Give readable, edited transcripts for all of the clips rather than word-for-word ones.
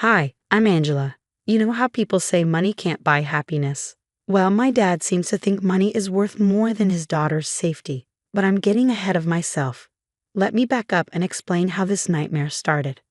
Hi, I'm Angela. You know how people say money can't buy happiness? Well, my dad seems to think money is worth more than his daughter's safety, but I'm getting ahead of myself. Let me back up and explain how this nightmare started.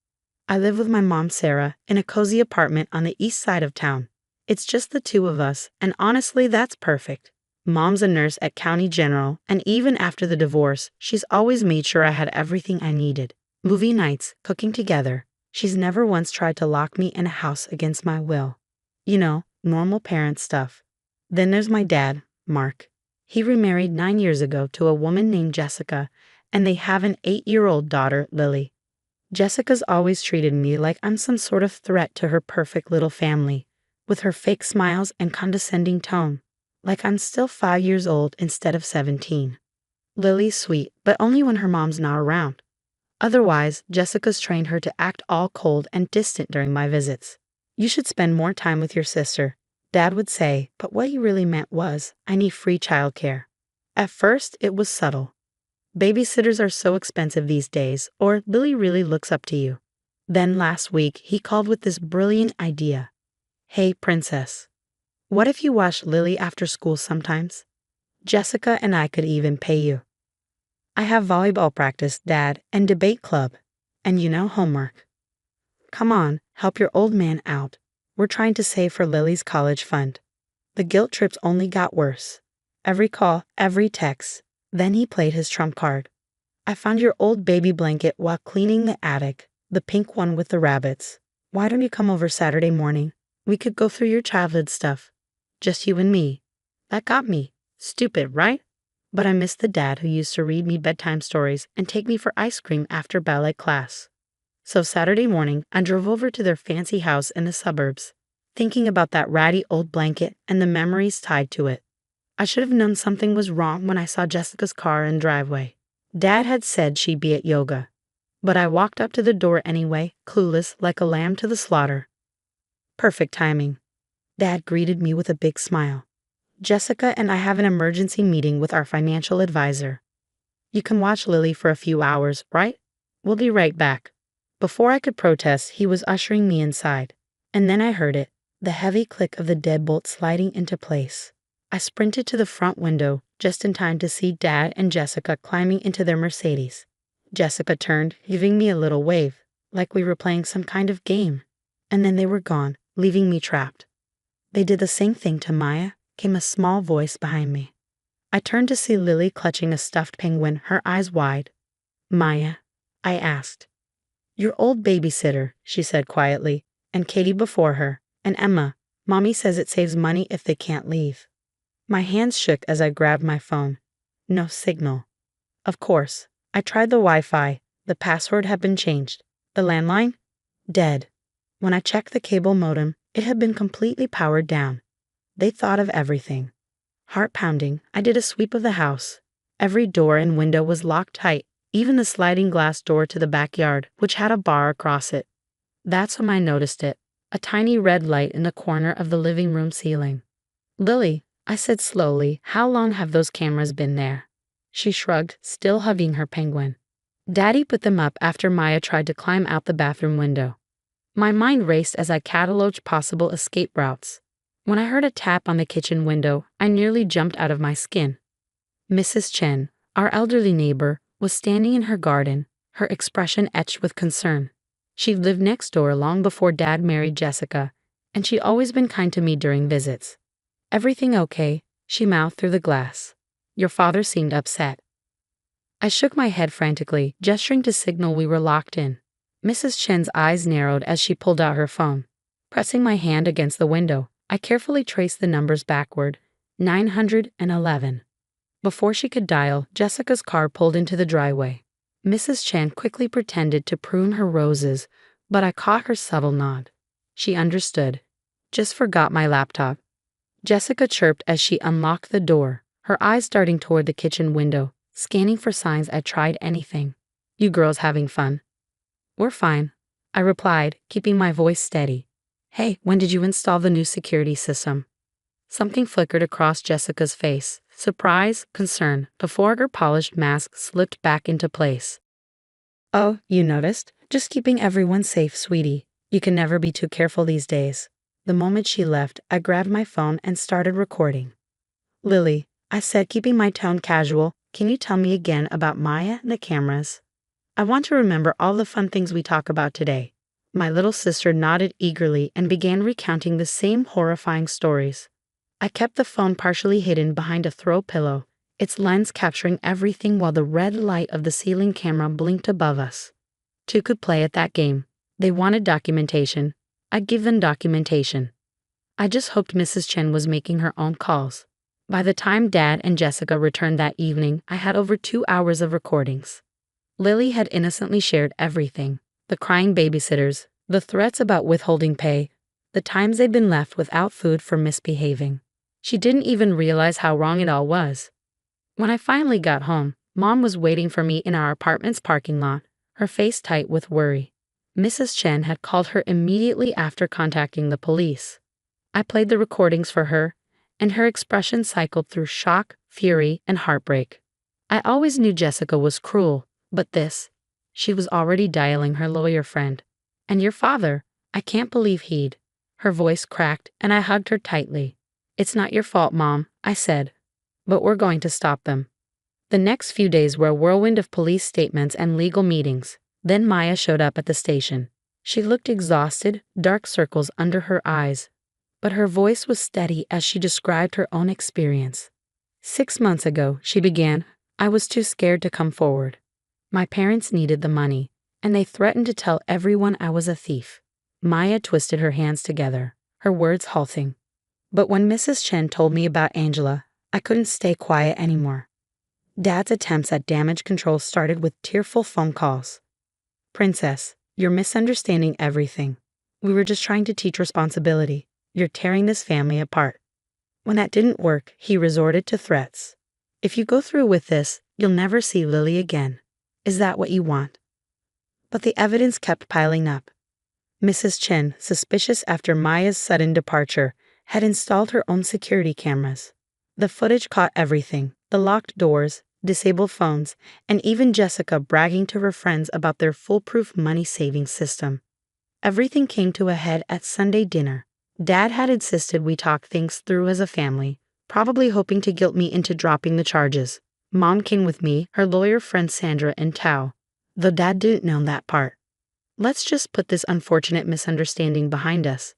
I live with my mom, Sarah, in a cozy apartment on the east side of town. It's just the two of us, and honestly, that's perfect. Mom's a nurse at County General, and even after the divorce, she's always made sure I had everything I needed. Movie nights, cooking together. She's never once tried to lock me in a house against my will. You know, normal parent stuff. Then there's my dad, Mark. He remarried 9 years ago to a woman named Jessica, and they have an 8-year-old daughter, Lily. Jessica's always treated me like I'm some sort of threat to her perfect little family, with her fake smiles and condescending tone, like I'm still 5 years old instead of 17. Lily's sweet, but only when her mom's not around. Otherwise, Jessica's trained her to act all cold and distant during my visits. You should spend more time with your sister, Dad would say, but what he really meant was, I need free childcare. At first, it was subtle. Babysitters are so expensive these days, or Lily really looks up to you. Then last week, he called with this brilliant idea. Hey, princess. What if you watch Lily after school sometimes? Jessica and I could even pay you. I have volleyball practice, Dad, and debate club. And homework. Come on, help your old man out. We're trying to save for Lily's college fund. The guilt trips only got worse. Every call, every text. Then he played his trump card. I found your old baby blanket while cleaning the attic, the pink one with the rabbits. Why don't you come over Saturday morning? We could go through your childhood stuff. Just you and me. That got me. Stupid, right? But I missed the dad who used to read me bedtime stories and take me for ice cream after ballet class. So Saturday morning, I drove over to their fancy house in the suburbs, thinking about that ratty old blanket and the memories tied to it. I should have known something was wrong when I saw Jessica's car in the driveway. Dad had said she'd be at yoga, but I walked up to the door anyway, clueless like a lamb to the slaughter. Perfect timing. Dad greeted me with a big smile. Jessica and I have an emergency meeting with our financial advisor. You can watch Lily for a few hours, right? We'll be right back. Before I could protest, he was ushering me inside. And then I heard it, the heavy click of the deadbolt sliding into place. I sprinted to the front window, just in time to see Dad and Jessica climbing into their Mercedes. Jessica turned, giving me a little wave, like we were playing some kind of game. And then they were gone, leaving me trapped. They did the same thing to Maya, came a small voice behind me. I turned to see Lily clutching a stuffed penguin, her eyes wide. Maya, I asked. Your old babysitter, she said quietly, and Katie before her, and Emma. Mommy says it saves money if they can't leave. My hands shook as I grabbed my phone. No signal. Of course, I tried the Wi-Fi. The password had been changed. The landline? Dead. When I checked the cable modem, it had been completely powered down. They thought of everything. Heart pounding, I did a sweep of the house. Every door and window was locked tight, even the sliding glass door to the backyard, which had a bar across it. That's when I noticed it, a tiny red light in the corner of the living room ceiling. Lily, I said slowly, how long have those cameras been there? She shrugged, still hugging her penguin. Daddy put them up after Maya tried to climb out the bathroom window. My mind raced as I cataloged possible escape routes. When I heard a tap on the kitchen window, I nearly jumped out of my skin. Mrs. Chen, our elderly neighbor, was standing in her garden, her expression etched with concern. She'd lived next door long before Dad married Jessica, and she'd always been kind to me during visits. Everything okay? She mouthed through the glass. Your father seemed upset. I shook my head frantically, gesturing to signal we were locked in. Mrs. Chen's eyes narrowed as she pulled out her phone. Pressing my hand against the window, I carefully traced the numbers backward. 911. Before she could dial, Jessica's car pulled into the driveway. Mrs. Chen quickly pretended to prune her roses, but I caught her subtle nod. She understood. Just forgot my laptop. Jessica chirped as she unlocked the door, her eyes darting toward the kitchen window, scanning for signs I'd tried anything. You girls having fun? We're fine, I replied, keeping my voice steady. Hey, when did you install the new security system? Something flickered across Jessica's face, surprise, concern, before her polished mask slipped back into place. Oh, you noticed? Just keeping everyone safe, sweetie. You can never be too careful these days. The moment she left, I grabbed my phone and started recording. Lily, I said, keeping my tone casual, can you tell me again about Maya and the cameras? I want to remember all the fun things we talk about today. My little sister nodded eagerly and began recounting the same horrifying stories. I kept the phone partially hidden behind a throw pillow, its lens capturing everything while the red light of the ceiling camera blinked above us. Two could play at that game. They wanted documentation. I'd give them documentation. I just hoped Mrs. Chen was making her own calls. By the time Dad and Jessica returned that evening, I had over 2 hours of recordings. Lily had innocently shared everything: the crying babysitters, the threats about withholding pay, the times they'd been left without food for misbehaving. She didn't even realize how wrong it all was. When I finally got home, Mom was waiting for me in our apartment's parking lot, her face tight with worry. Mrs. Chen had called her immediately after contacting the police. I played the recordings for her, and her expression cycled through shock, fury, and heartbreak. I always knew Jessica was cruel, but this, she was already dialing her lawyer friend. And your father, I can't believe he'd. Her voice cracked, and I hugged her tightly. It's not your fault, Mom, I said. But we're going to stop them. The next few days were a whirlwind of police statements and legal meetings. Then Maya showed up at the station. She looked exhausted, dark circles under her eyes. But her voice was steady as she described her own experience. 6 months ago, she began, I was too scared to come forward. My parents needed the money, and they threatened to tell everyone I was a thief. Maya twisted her hands together, her words halting. But when Mrs. Chen told me about Angela, I couldn't stay quiet anymore. Dad's attempts at damage control started with tearful phone calls. Princess, you're misunderstanding everything. We were just trying to teach responsibility. You're tearing this family apart. When that didn't work, he resorted to threats. If you go through with this, you'll never see Lily again. Is that what you want? But the evidence kept piling up. Mrs. Chen, suspicious after Maya's sudden departure, had installed her own security cameras. The footage caught everything: the locked doors, disabled phones, and even Jessica bragging to her friends about their foolproof money-saving system. Everything came to a head at Sunday dinner. Dad had insisted we talk things through as a family, probably hoping to guilt me into dropping the charges. Mom came with me, her lawyer friend Sandra, and Tao, though Dad didn't know that part. Let's just put this unfortunate misunderstanding behind us.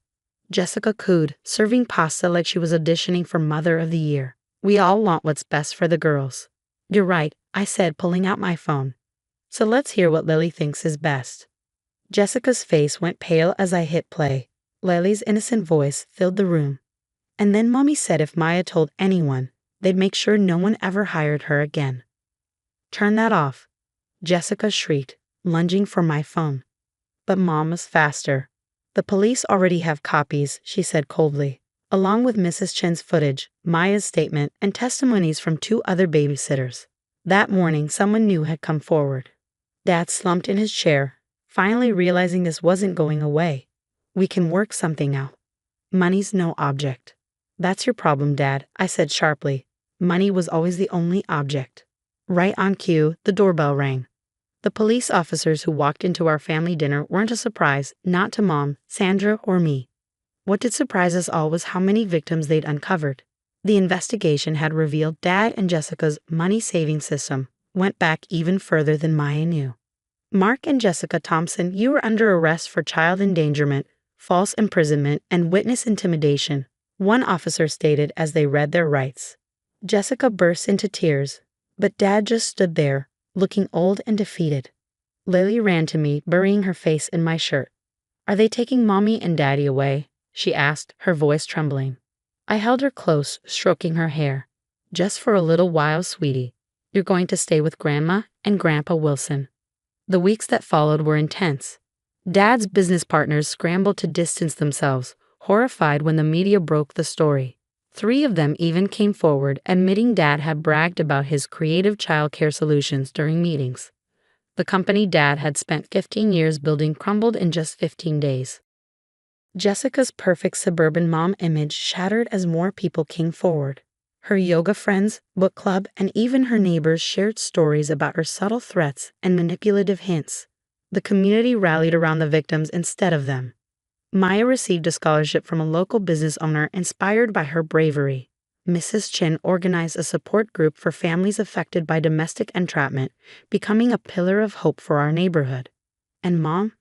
Jessica cooed, serving pasta like she was auditioning for Mother of the Year. We all want what's best for the girls. You're right, I said, pulling out my phone. So let's hear what Lily thinks is best. Jessica's face went pale as I hit play. Lily's innocent voice filled the room. And then Mommy said if Maya told anyone, they'd make sure no one ever hired her again. Turn that off, Jessica shrieked, lunging for my phone. But Mom was faster. The police already have copies, she said coldly, along with Mrs. Chen's footage, Maya's statement, and testimonies from 2 other babysitters. That morning, someone new had come forward. Dad slumped in his chair, finally realizing this wasn't going away. We can work something out. Money's no object. That's your problem, Dad, I said sharply. Money was always the only object. Right on cue, the doorbell rang. The police officers who walked into our family dinner weren't a surprise, not to Mom, Sandra, or me. What did surprise us all was how many victims they'd uncovered. The investigation had revealed Dad and Jessica's money-saving system went back even further than Maya knew. Mark and Jessica Thompson, you were under arrest for child endangerment, false imprisonment, and witness intimidation, one officer stated as they read their rights. Jessica burst into tears, but Dad just stood there, looking old and defeated. Lily ran to me, burying her face in my shirt. Are they taking Mommy and Daddy away? She asked, her voice trembling. I held her close, stroking her hair. Just for a little while, sweetie. You're going to stay with Grandma and Grandpa Wilson. The weeks that followed were intense. Dad's business partners scrambled to distance themselves, horrified when the media broke the story. 3 of them even came forward, admitting Dad had bragged about his creative childcare solutions during meetings. The company Dad had spent 15 years building crumbled in just 15 days. Jessica's perfect suburban mom image shattered as more people came forward. Her yoga friends, book club, and even her neighbors shared stories about her subtle threats and manipulative hints. The community rallied around the victims instead of them. Maya received a scholarship from a local business owner inspired by her bravery. Mrs. Chin organized a support group for families affected by domestic entrapment, becoming a pillar of hope for our neighborhood. And Mom?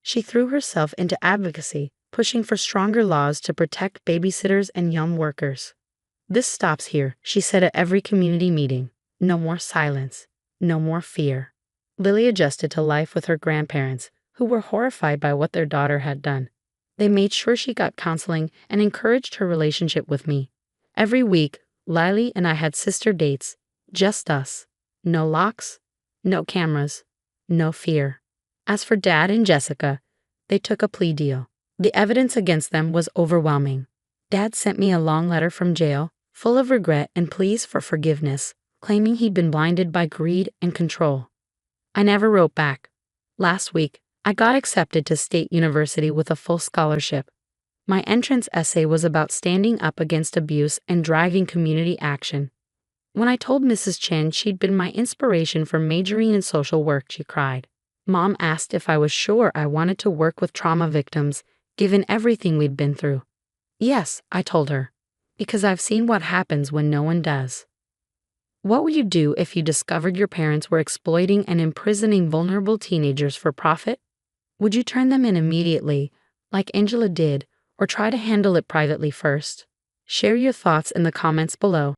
She threw herself into advocacy, pushing for stronger laws to protect babysitters and young workers. This stops here, she said at every community meeting. No more silence. No more fear. Lily adjusted to life with her grandparents, who were horrified by what their daughter had done. They made sure she got counseling and encouraged her relationship with me. Every week, Lily and I had sister dates, just us. No locks, no cameras, no fear. As for Dad and Jessica, they took a plea deal. The evidence against them was overwhelming. Dad sent me a long letter from jail, full of regret and pleas for forgiveness, claiming he'd been blinded by greed and control. I never wrote back. Last week, I got accepted to State University with a full scholarship. My entrance essay was about standing up against abuse and driving community action. When I told Mrs. Chen she'd been my inspiration for majoring in social work, she cried. Mom asked if I was sure I wanted to work with trauma victims, given everything we'd been through. Yes, I told her, because I've seen what happens when no one does. What would you do if you discovered your parents were exploiting and imprisoning vulnerable teenagers for profit? Would you turn them in immediately, like Angela did, or try to handle it privately first? Share your thoughts in the comments below.